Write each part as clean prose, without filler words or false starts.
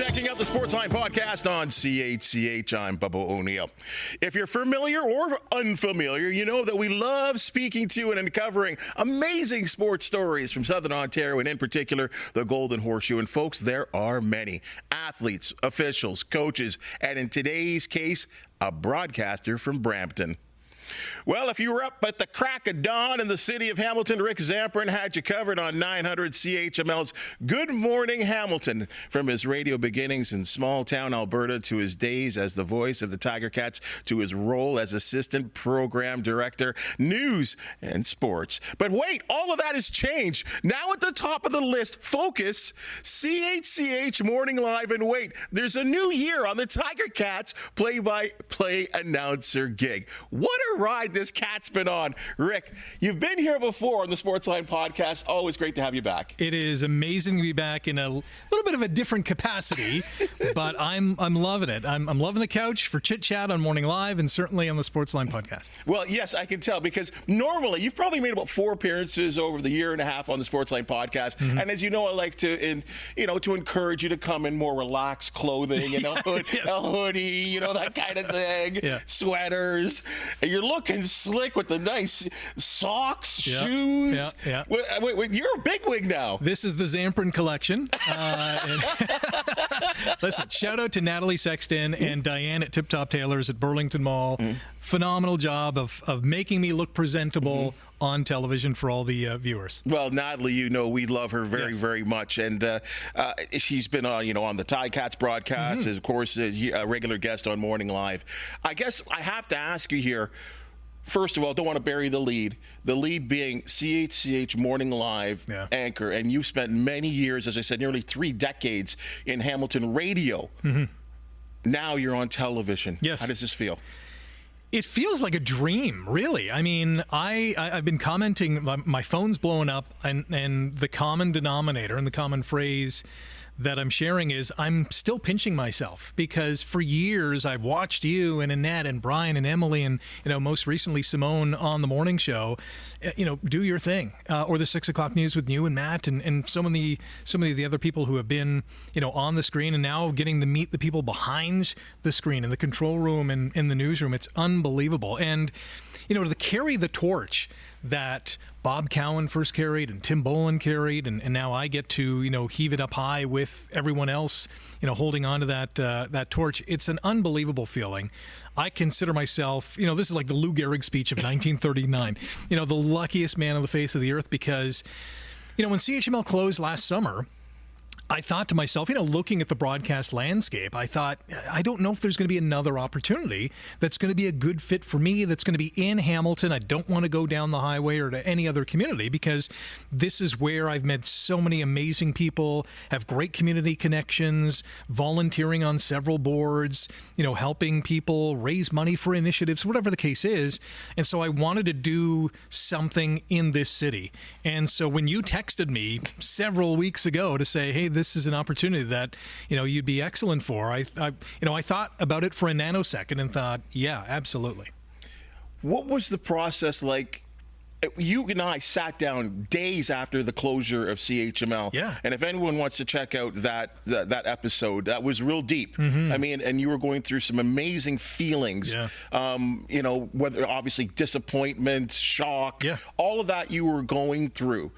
checking out the Sportsline Podcast on CHCH. I'm Bubba O'Neill. If you're familiar or unfamiliar, you know that we love speaking to and uncovering amazing sports stories from Southern Ontario, and in particular, the Golden Horseshoe. And folks, there are many athletes, officials, coaches, and in today's case, a broadcaster from Brampton. Well, if you were up at the crack of dawn in the city of Hamilton, Rick Zamperin had you covered on 900 CHML's Good Morning Hamilton. From his radio beginnings in small-town Alberta to his days as the voice of the Tiger Cats to his role as assistant program director, news and sports. But wait, all of that has changed. Now at the top of the list, focus, CHCH Morning Live, and wait, there's a new year on the Tiger Cats play-by-play announcer gig. What a ride this cat's been on. Rick, you've been here before on the Sportsline Podcast. Always great to have you back. It is amazing to be back in a little bit of a different capacity, but I'm loving it. I'm loving the couch for chit chat on Morning Live and certainly on the Sportsline Podcast. Well, yes, I can tell, because normally you've probably made about 4 appearances over the year and a half on the Sportsline Podcast. Mm-hmm. And as you know, I like to encourage you to come in more relaxed clothing, a hoodie, that kind of thing, sweaters. And you're looking slick with the nice socks, shoes. Wait, you're a bigwig now. This is the Zamperin collection. Listen, shout out to Natalie Sexton and Diane at Tip Top Tailors at Burlington Mall. Phenomenal job of making me look presentable on television for all the viewers. Well, Natalie, we love her very, very much. And she's been on the Tie Cats broadcast, of course, a regular guest on Morning Live. I guess I have to ask you here, first of all, don't want to bury the lead. The lead being CHCH Morning Live anchor. And you've spent many years, as I said, nearly 3 decades in Hamilton radio. Now you're on television. Yes. How does this feel? It feels like a dream, really. I mean, I've been commenting, my phone's blowing up, and the common denominator and the common phrase that I'm sharing is I'm still pinching myself, because for years I've watched you and Annette and Brian and Emily and most recently Simone on the morning show, do your thing, or the 6 o'clock news with you and Matt and so many of the other people who have been on the screen, and now getting to meet the people behind the screen in the control room and in the newsroom. It's unbelievable. And to carry the torch that Bob Cowan first carried and Tim Boland carried, and now I get to heave it up high with everyone else holding on to that torch. It's an unbelievable feeling. I consider myself, this is like the Lou Gehrig speech of 1939, the luckiest man on the face of the earth, because when CHML closed last summer, I thought to myself, looking at the broadcast landscape, I thought, I don't know if there's going to be another opportunity that's going to be a good fit for me, that's going to be in Hamilton. I don't want to go down the highway or to any other community, because this is where I've met so many amazing people, have great community connections, volunteering on several boards, helping people raise money for initiatives, whatever the case is. And so I wanted to do something in this city. And so when you texted me several weeks ago to say, hey, this is an opportunity that you'd be excellent for, I thought about it for a nanosecond and thought, yeah, absolutely. What was the process like? You and I sat down days after the closure of CHML. Yeah. And if anyone wants to check out that episode, that was real deep. I mean, and you were going through some amazing feelings. Whether obviously disappointment, shock, all of that you were going through.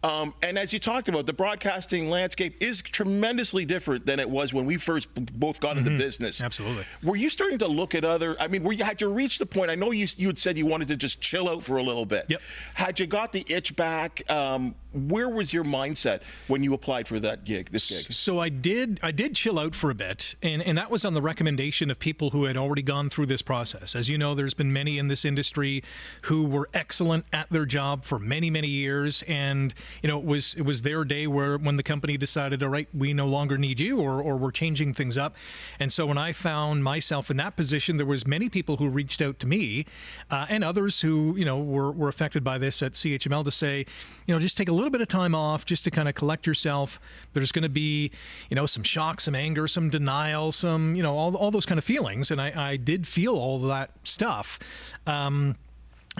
And as you talked about, the broadcasting landscape is tremendously different than it was when we first both got into business. Absolutely. Were you starting to look at had you reached the point, I know you had said you wanted to just chill out for a little bit. Yep. Had you got the itch back? Where was your mindset when you applied for this gig? So I did chill out for a bit, and that was on the recommendation of people who had already gone through this process. As you know, there's been many in this industry who were excellent at their job for many, many years, and it was their day when the company decided, all right, we no longer need you, or we're changing things up. And so when I found myself in that position, there was many people who reached out to me, and others who were affected by this at CHML to say, just take a little bit of time off just to kind of collect yourself. There's going to be, some shock, some anger, some denial, some, all those kind of feelings. And I did feel all of that stuff, and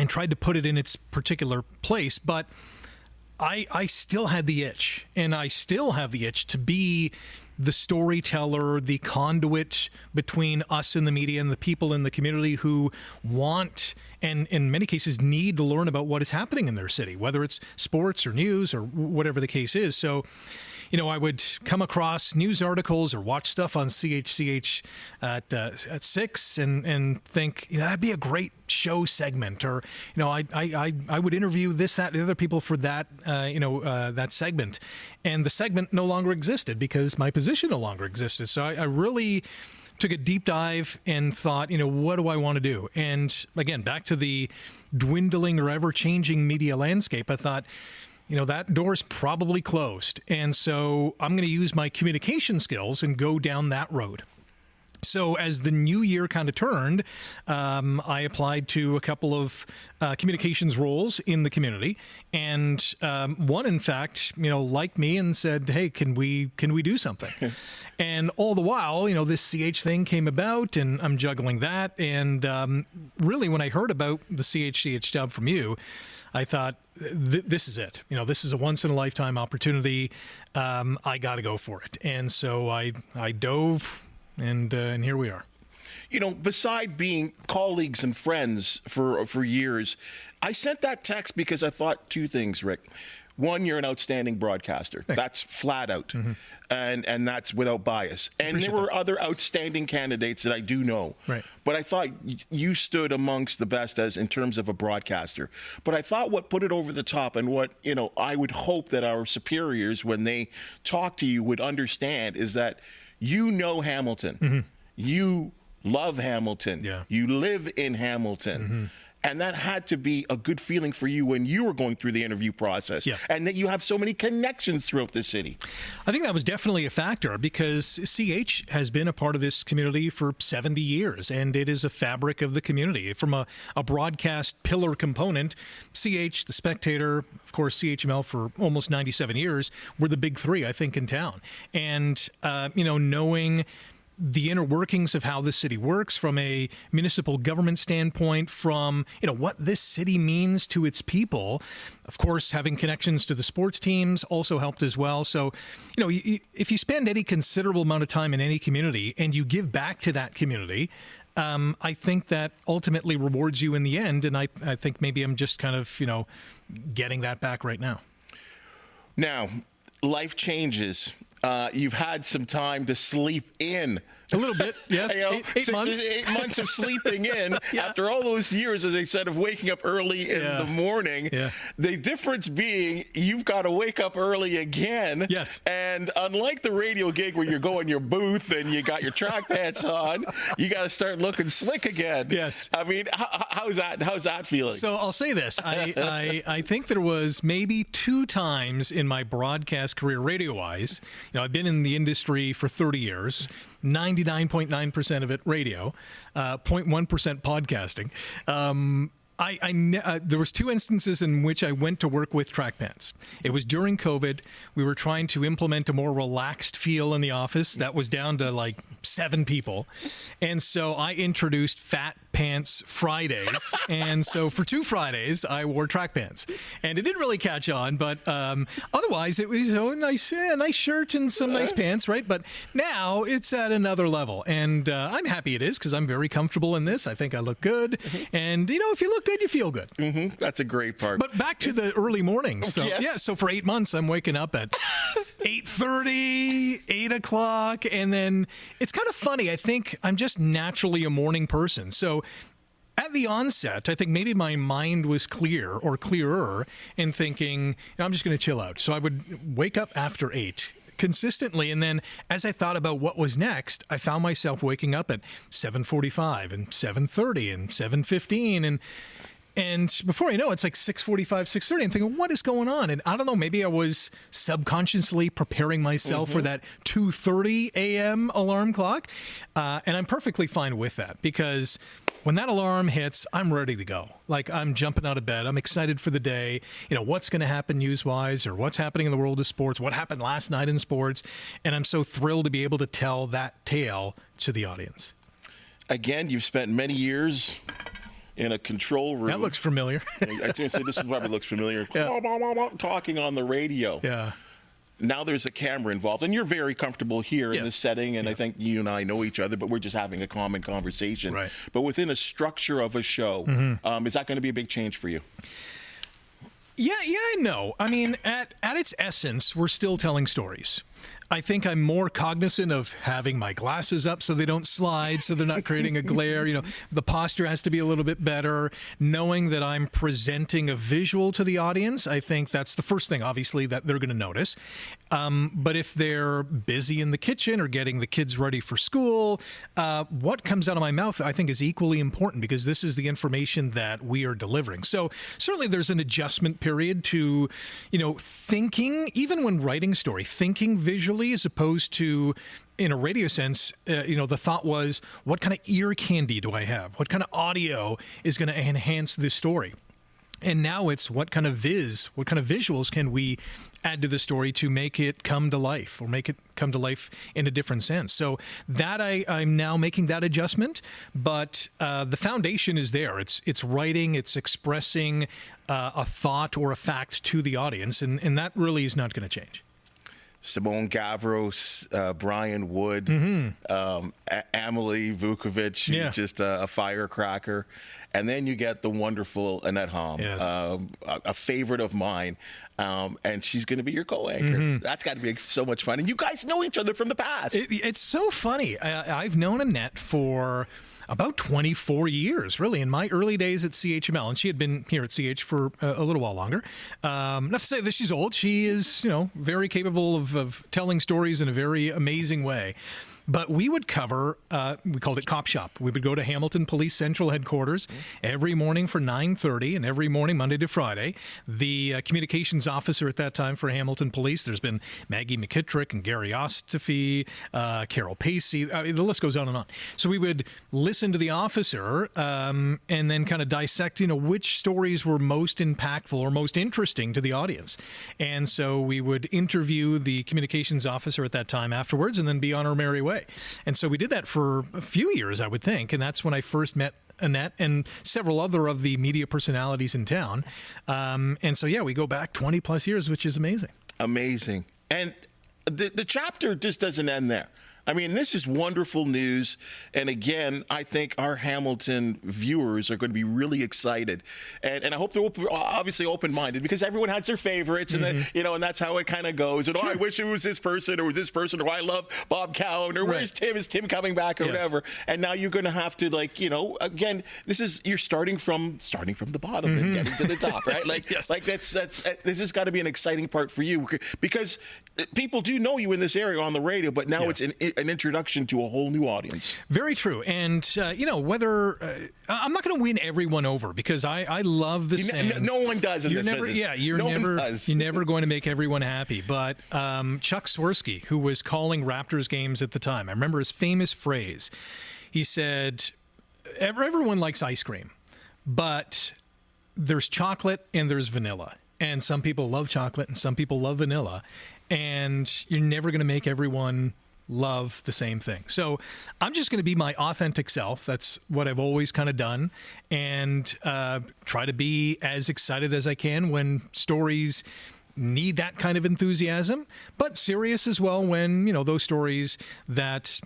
tried to put it in its particular place. But I still had the itch, and I still have the itch to be the storyteller, the conduit between us and the media and the people in the community who want and in many cases need to learn about what is happening in their city, whether it's sports or news or whatever the case is. So, I would come across news articles or watch stuff on CHCH at 6 and think, that'd be a great show segment, or I would interview this, that, and other people for that that segment, and the segment no longer existed because my position no longer existed. So I really took a deep dive and thought, what do I want to do? And again, back to the dwindling or ever-changing media landscape, I thought, that door's probably closed. And so I'm going to use my communication skills and go down that road. So as the new year kind of turned, I applied to a couple of communications roles in the community, and one, in fact, liked me and said, "Hey, can we do something?" And all the while, this CH thing came about, and I'm juggling that. And really, when I heard about the CHCH job from you, I thought, this is it. This is a once-in-a-lifetime opportunity. I got to go for it. And so I dove. And here we are. Beside being colleagues and friends for years, I sent that text because I thought two things, Rick. One, you're an outstanding broadcaster. Thanks. That's flat out. And that's without bias. And there were other outstanding candidates that I do know. Right. But I thought you stood amongst the best in terms of a broadcaster. But I thought what put it over the top, and what, I would hope that our superiors, when they talk to you, would understand, is that Hamilton. You love Hamilton. Yeah. You live in Hamilton. And that had to be a good feeling for you when you were going through the interview process. Yeah. And that you have so many connections throughout the city. I think that was definitely a factor because CH has been a part of this community for 70 years, and it is a fabric of the community. From a broadcast pillar component, CH, The Spectator, of course, CHML for almost 97 years, were the big three, I think, in town. And, knowing the inner workings of how this city works from a municipal government standpoint, from, what this city means to its people. Of course, having connections to the sports teams also helped as well. So, if you spend any considerable amount of time in any community and you give back to that community, I think that ultimately rewards you in the end. And I think maybe I'm just kind of, getting that back right now. Now, life changes. You've had some time to sleep in. A little bit, yes. 8 months. 8 months of sleeping in after all those years, as I said, of waking up early in the morning. Yeah. The difference being you've got to wake up early again. Yes. And unlike the radio gig where you go in your booth and you got your track pants on, you got to start looking slick again. Yes. I mean, how's that feeling? So I'll say this. I think there was maybe 2 times in my broadcast career, radio-wise. I've been in the industry for 30 years. 99.9% of it radio, 0.1% podcasting. There was 2 instances in which I went to work with track pants. It was during COVID. We were trying to implement a more relaxed feel in the office that was down to like 7 people. And so I introduced Fat Pants Fridays. And so for 2 Fridays, I wore track pants. And it didn't really catch on, but otherwise it was a nice shirt and some nice pants, right? But now it's at another level. And I'm happy it is because I'm very comfortable in this. I think I look good. And, if you look good, you feel good. That's a great part. But back to the early mornings. So, so for 8 months, I'm waking up at 8:30, 8 o'clock. And then it's kind of funny. I think I'm just naturally a morning person. So at the onset, I think maybe my mind was clearer in thinking, I'm just going to chill out. So I would wake up after 8 consistently. And then as I thought about what was next, I found myself waking up at 7:45 and 7:30 and 7:15. And before I know it, it's like 6:45, 6:30. I'm thinking, what is going on? And I don't know, maybe I was subconsciously preparing myself for that 2:30 a.m. alarm clock. And I'm perfectly fine with that because when that alarm hits, I'm ready to go. Like, I'm jumping out of bed. I'm excited for the day. What's going to happen news-wise, or what's happening in the world of sports, what happened last night in sports. And I'm so thrilled to be able to tell that tale to the audience. Again, you've spent many years in a control room. That looks familiar. I was going to say, this probably looks familiar. Talking on the radio. Yeah. now there's a camera involved, and you're very comfortable here in this setting, and I think you and I know each other, but we're just having a common conversation. Right. But within a structure of a show, is that going to be a big change for you? Yeah, and no. I mean, at its essence, we're still telling stories. I think I'm more cognizant of having my glasses up so they don't slide, so they're not creating a glare. You know, the posture has to be a little bit better. Knowing that I'm presenting a visual to the audience, I think that's the first thing, obviously, that they're going to notice. But if they're busy in the kitchen or getting the kids ready for school, what comes out of my mouth, I think, is equally important because this is the information that we are delivering. So certainly there's an adjustment period to, thinking, even when writing a story, thinking visually as opposed to in a radio sense, the thought was, what kind of ear candy do I have? What kind of audio is going to enhance this story? And now it's what kind of visuals can we add to the story to make it come to life or make it come to life in a different sense. So that I'm now making that adjustment, but the foundation is there. It's writing, it's expressing a thought or a fact to the audience, and that really is not going to change. Simone Gavros, Brian Wood, Amelie Vukovic, who's just a firecracker. And then you get the wonderful Annette Hom, a favorite of mine. And she's going to be your co-anchor. That's got to be so much fun. And you guys know each other from the past. It's so funny. I've known Annette for about 24 years, really, in my early days at CHML. And she had been here at CH for a little while longer. Not to say that she's old. She is, very capable of telling stories in a very amazing way. But we would cover, we called it Cop Shop. We would go to Hamilton Police Central Headquarters every morning for 9:30, and every morning, Monday to Friday. The communications officer at that time for Hamilton Police, there's been Maggie McKittrick and Gary Ostafy, Carol Pacey, the list goes on and on. So we would listen to the officer and then kind of dissect, which stories were most impactful or most interesting to the audience. And so we would interview the communications officer at that time afterwards and then be on our merry way. And so we did that for a few years, I would think. And that's when I first met Annette and several other of the media personalities in town. And so, we go back 20 plus years, which is amazing. Amazing. And the chapter just doesn't end there. I mean, this is wonderful news. And again, I think our Hamilton viewers are going to be really excited. And I hope they're obviously open-minded because everyone has their favorites. And then, and that's how it kind of goes. And, I wish it was this person or this person, or I love Bob Cowan, or where's Tim? Is Tim coming back or whatever? And now you're going to have to, again, you're starting from the bottom and getting to the top, right? This has got to be an exciting part for you because people do know you in this area on the radio, but now it's an introduction to a whole new audience. Very true. And, whether I'm not going to win everyone over because I love the saying. No one does in this business. Yeah, you're never going to make everyone happy. But Chuck Swirsky, who was calling Raptors games at the time, I remember his famous phrase. He said, everyone likes ice cream, but there's chocolate and there's vanilla. And some people love chocolate and some people love vanilla. And you're never going to make everyone love the same thing. So I'm just going to be my authentic self. That's what I've always kind of done, and try to be as excited as I can when stories need that kind of enthusiasm, but serious as well when, those stories that,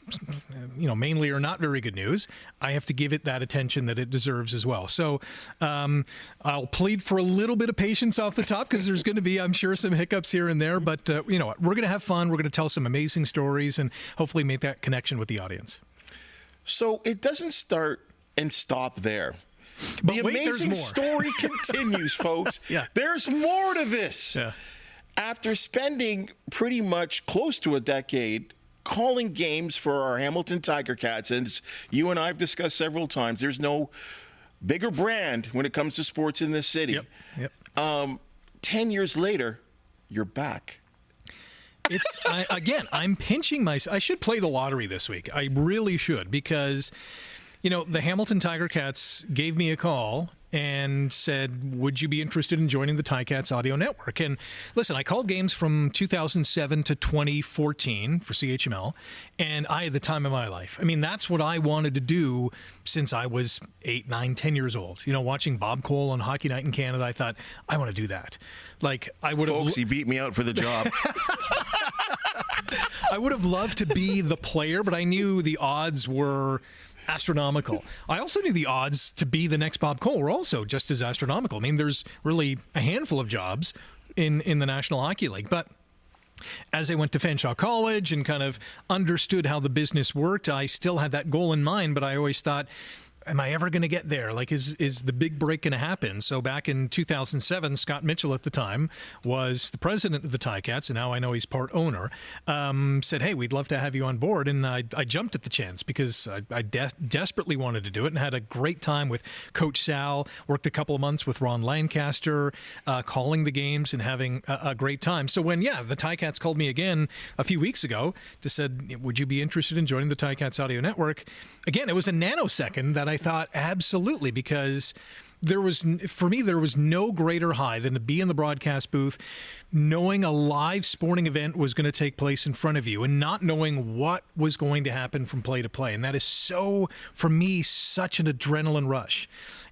mainly are not very good news, I have to give it that attention that it deserves as well. So I'll plead for a little bit of patience off the top because there's going to be, I'm sure, some hiccups here and there, but we're going to have fun. We're going to tell some amazing stories and hopefully make that connection with the audience. So it doesn't start and stop there. The amazing story continues, folks. There's more to this. After spending pretty much close to a decade calling games for our Hamilton Tiger Cats, and as you and I have discussed several times, there's no bigger brand when it comes to sports in this city. 10 years later, you're back. I'm pinching myself. I should play the lottery this week. I really should, because the Hamilton Tiger Cats gave me a call and said, would you be interested in joining the Ticats audio network? And listen, I called games from 2007 to 2014 for CHML, and I had the time of my life. I mean, that's what I wanted to do since I was 8, 9, 10 years old. You know, watching Bob Cole on Hockey Night in Canada, I thought, I want to do that. Like, I would have... Folks, he beat me out for the job. I would have loved to be the player, but I knew the odds were astronomical. I also knew the odds to be the next Bob Cole were also just as astronomical. I mean, there's really a handful of jobs in the National Hockey League, but as I went to Fanshawe College and kind of understood how the business worked, I still had that goal in mind, but I always thought, am I ever going to get there? Like, is the big break going to happen? So back in 2007, Scott Mitchell at the time was the president of the Ticats, and now I know he's part owner, said, hey, we'd love to have you on board. And I jumped at the chance because I desperately wanted to do it and had a great time with Coach Sal, worked a couple of months with Ron Lancaster, calling the games and having a great time. So when, the Ticats called me again a few weeks ago to said, would you be interested in joining the Ticats Audio Network? Again, it was a nanosecond that I thought absolutely, because there was no greater high than to be in the broadcast booth, knowing a live sporting event was going to take place in front of you and not knowing what was going to happen from play to play. And that is so, for me, such an adrenaline rush.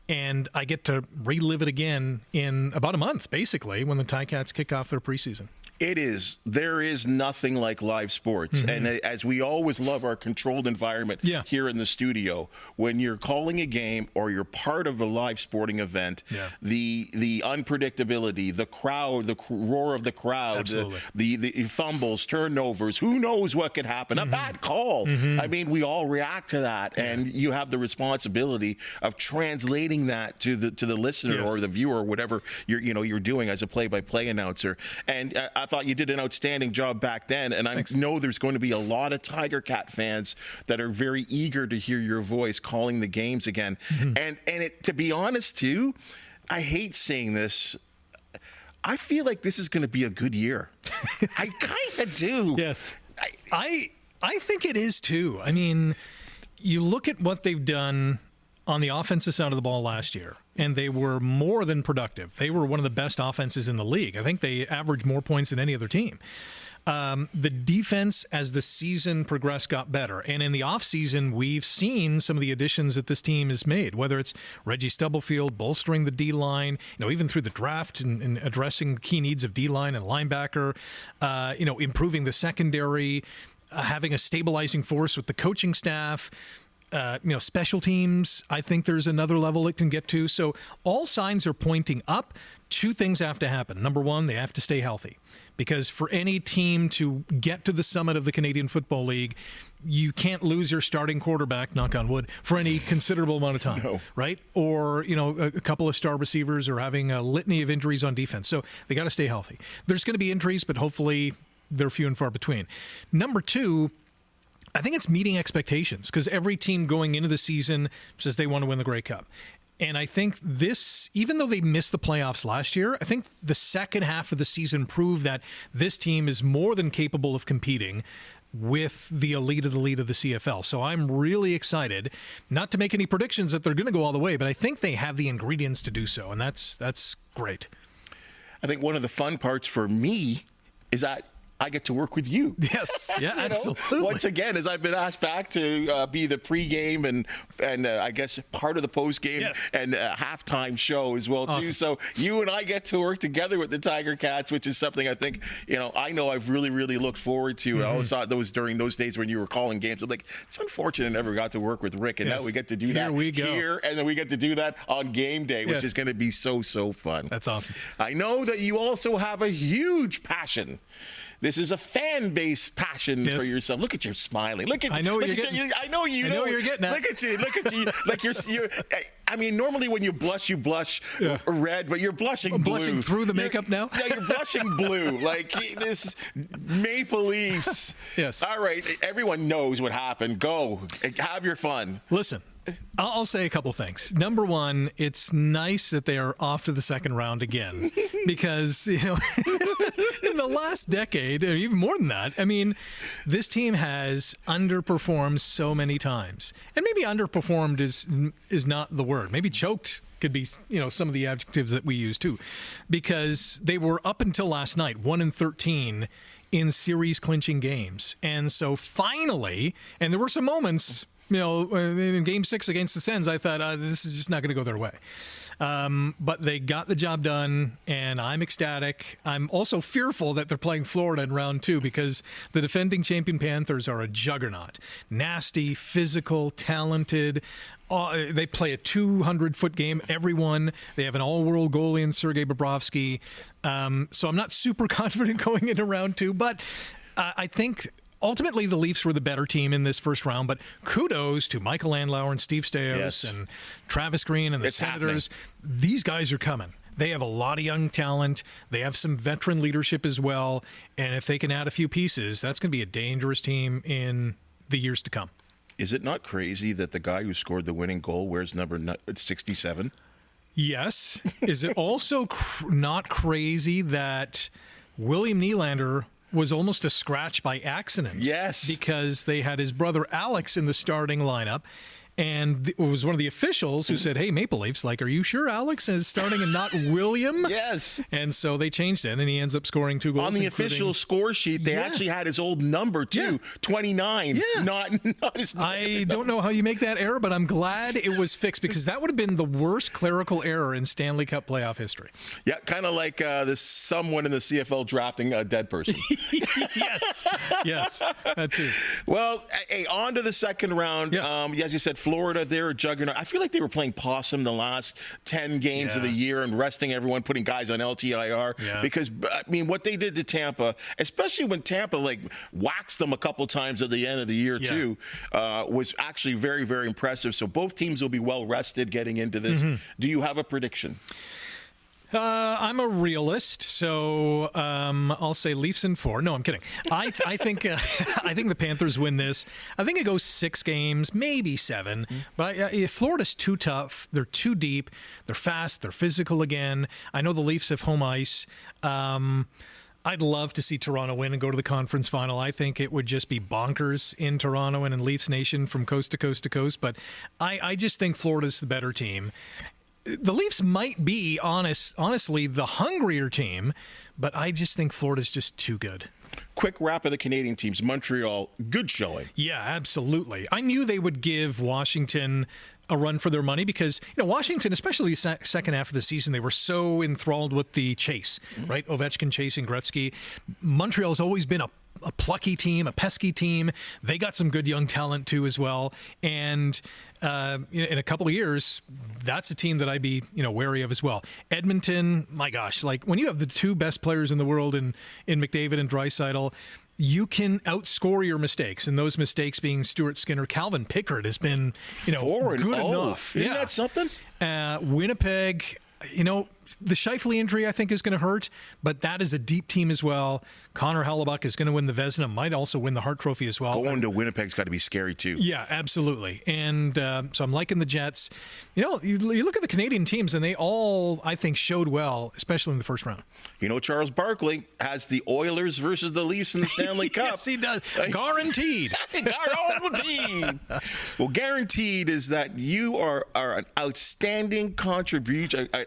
And I get to relive it again in about a month, basically, when the Ticats kick off their preseason. It is. There is nothing like live sports. Mm-hmm. And as we always love our controlled environment here in the studio, when you're calling a game or you're part of a live sporting event, the unpredictability, the crowd, the roar of the crowd, the fumbles, turnovers, who knows what could happen? A bad call. I mean, we all react to that. And you have the responsibility of translating that to the listener or the viewer or whatever you're doing as a play-by-play announcer. And I thought you did an outstanding job back then, and I know there's going to be a lot of Tiger Cat fans that are very eager to hear your voice calling the games again. And to be honest, too, I hate saying this, I feel like this is going to be a good year. I kind of do. Yes. I think it is, too. I mean, you look at what they've done on the offensive side of the ball last year, and they were more than productive. They were one of the best offenses in the league. I think they averaged more points than any other team. The defense, as the season progressed, got better. And in the offseason, we've seen some of the additions that this team has made, whether it's Reggie Stubblefield bolstering the D-line, even through the draft and addressing key needs of D-line and linebacker, improving the secondary, having a stabilizing force with the coaching staff. Special teams, I think there's another level it can get to. So all signs are pointing up. Two things have to happen. Number one, they have to stay healthy, because for any team to get to the summit of the Canadian Football League, you can't lose your starting quarterback, knock on wood, for any considerable amount of time, right? Or, a couple of star receivers are having a litany of injuries on defense. So they got to stay healthy. There's going to be injuries, but hopefully they're few and far between. Number two, I think it's meeting expectations, because every team going into the season says they want to win the Grey Cup. And I think this, even though they missed the playoffs last year, I think the second half of the season proved that this team is more than capable of competing with the elite of the CFL. So I'm really excited, not to make any predictions that they're going to go all the way, but I think they have the ingredients to do so, and that's great. I think one of the fun parts for me is that I get to work with you. Yes, yeah, absolutely. Once again, as I've been asked back to be the pregame and I guess part of the postgame and halftime show as well, too. So you and I get to work together with the Tiger Cats, which is something I think, I know I've really, really looked forward to. I always thought during those days when you were calling games, I'm like, it's unfortunate I never got to work with Rick, and now we get to do that here, and then we get to do that on game day, which is going to be so, so fun. That's awesome. I know that you also have a huge passion. This is a fan base passion for yourself. Look at you smiling. Look at I know look you're at getting. you. I know you know. You're getting at. Look at you. Like you're. I mean, normally when you blush red, but you're blushing blue. Blushing through the makeup now. Yeah, you're blushing blue. Like this Maple Leafs. Yes. All right. Everyone knows what happened. Go. Have your fun. Listen. I'll say a couple things. Number one, it's nice that they are off to the second round again, because, in the last decade, or even more than that, I mean, this team has underperformed so many times. And maybe underperformed is not the word. Maybe choked could be, some of the adjectives that we use too, because they were up until last night 1-13 in series clinching games. And so finally, and there were some moments, in Game 6 against the Sens, I thought this is just not going to go their way. But they got the job done, and I'm ecstatic. I'm also fearful that they're playing Florida in round 2 because the defending champion Panthers are a juggernaut. Nasty, physical, talented. They play a 200-foot game, everyone. They have an all-world goalie in Sergei Bobrovsky. So I'm not super confident going into round 2, but I think ultimately the Leafs were the better team in this first round, but kudos to Michael Landauer and Steve Stais and Travis Green and the Senators. Happening. These guys are coming. They have a lot of young talent. They have some veteran leadership as well. And if they can add a few pieces, that's going to be a dangerous team in the years to come. Is it not crazy that the guy who scored the winning goal wears number 67? Yes. Is it also not crazy that William Nylander was almost a scratch by accident? Yes. Because they had his brother Alex in the starting lineup. And it was one of the officials who said, hey, Maple Leafs, are you sure Alex is starting and not William? Yes. And so they changed it, and he ends up scoring 2 goals. On the official score sheet, they actually had his old number, too, 29, not his number. I don't know how you make that error, but I'm glad it was fixed because that would have been the worst clerical error in Stanley Cup playoff history. Yeah, kind of like someone in the CFL drafting a dead person. Yes, that too. Well, hey, on to the second round. As you said, Florida, they're a juggernaut. I feel like they were playing possum the last 10 games of the year and resting everyone, putting guys on LTIR. Because, what they did to Tampa, especially when Tampa, waxed them a couple times at the end of the year, too, was actually very, very impressive. So both teams will be well rested getting into this. Do you have a prediction? I'm a realist, so I'll say Leafs in 4. No, I'm kidding. I think I think the Panthers win this. I think it goes 6 games, maybe 7. But Florida's too tough. They're too deep. They're fast. They're physical again. I know the Leafs have home ice. I'd love to see Toronto win and go to the conference final. I think it would just be bonkers in Toronto and in Leafs Nation from coast to coast to coast. But I just think Florida's the better team. The Leafs might be, honestly, the hungrier team, but I just think Florida's just too good. Quick wrap of the Canadian teams. Montreal, good showing. Yeah, absolutely. I knew they would give Washington a run for their money because, Washington, especially the second half of the season, they were so enthralled with the chase, right? Ovechkin chasing Gretzky. Montreal's always been a plucky team, a pesky team. They got some good young talent too as well. And in a couple of years, that's a team that I'd be wary of as well. Edmonton, my gosh, when you have the 2 best players in the world in McDavid and Draisaitl, you can outscore your mistakes, and those mistakes being Stuart Skinner. Calvin Pickard has been good enough. Isn't that something? Winnipeg, the Scheifele injury I think is going to hurt, but that is a deep team as well. Connor Hellebuck is going to win the Vezina, might also win the Hart Trophy as well. Going to Winnipeg's got to be scary too. Yeah, absolutely. And so I'm liking the Jets. You look at the Canadian teams, and they all, I think, showed well, especially in the first round. Charles Barkley has the Oilers versus the Leafs in the Stanley Cup. Yes, he does. Guaranteed. Guaranteed. Well, guaranteed is that you are an outstanding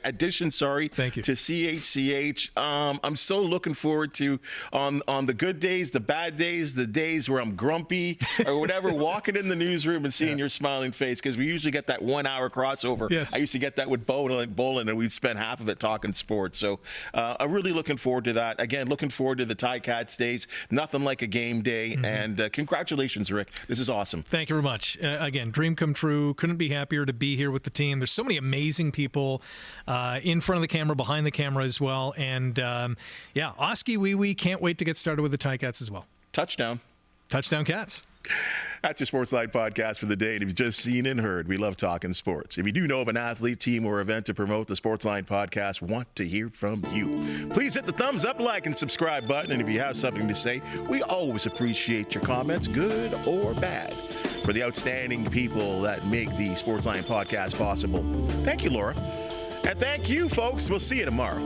addition Thank you. to CHCH. I'm so looking forward to, on the good days, the bad days, the days where I'm grumpy or whatever, walking in the newsroom and seeing your smiling face, because we usually get that 1 hour crossover. Yes. I used to get that with Bolin, and we'd spend half of it talking sports. So I'm really looking forward to that. Again, looking forward to the Ticats days. Nothing like a game day. And congratulations, Rick. This is awesome. Thank you very much. Again, dream come true. Couldn't be happier to be here with the team. There's so many amazing people in front of the camera, behind the camera as well. And Oski Wee Wee, can't wait to get started with the Ticats as well. Touchdown Cats. That's your Sportsline Podcast for the day. And if you've just seen and heard, we love talking sports. If you do know of an athlete, team, or event to promote, the Sportsline Podcast want to hear from you. Please hit the thumbs up, like, and subscribe button. And if you have something to say, we always appreciate your comments, good or bad. For the outstanding people that make the Sportsline Podcast possible, thank you, Laura. And thank you, folks. We'll see you tomorrow.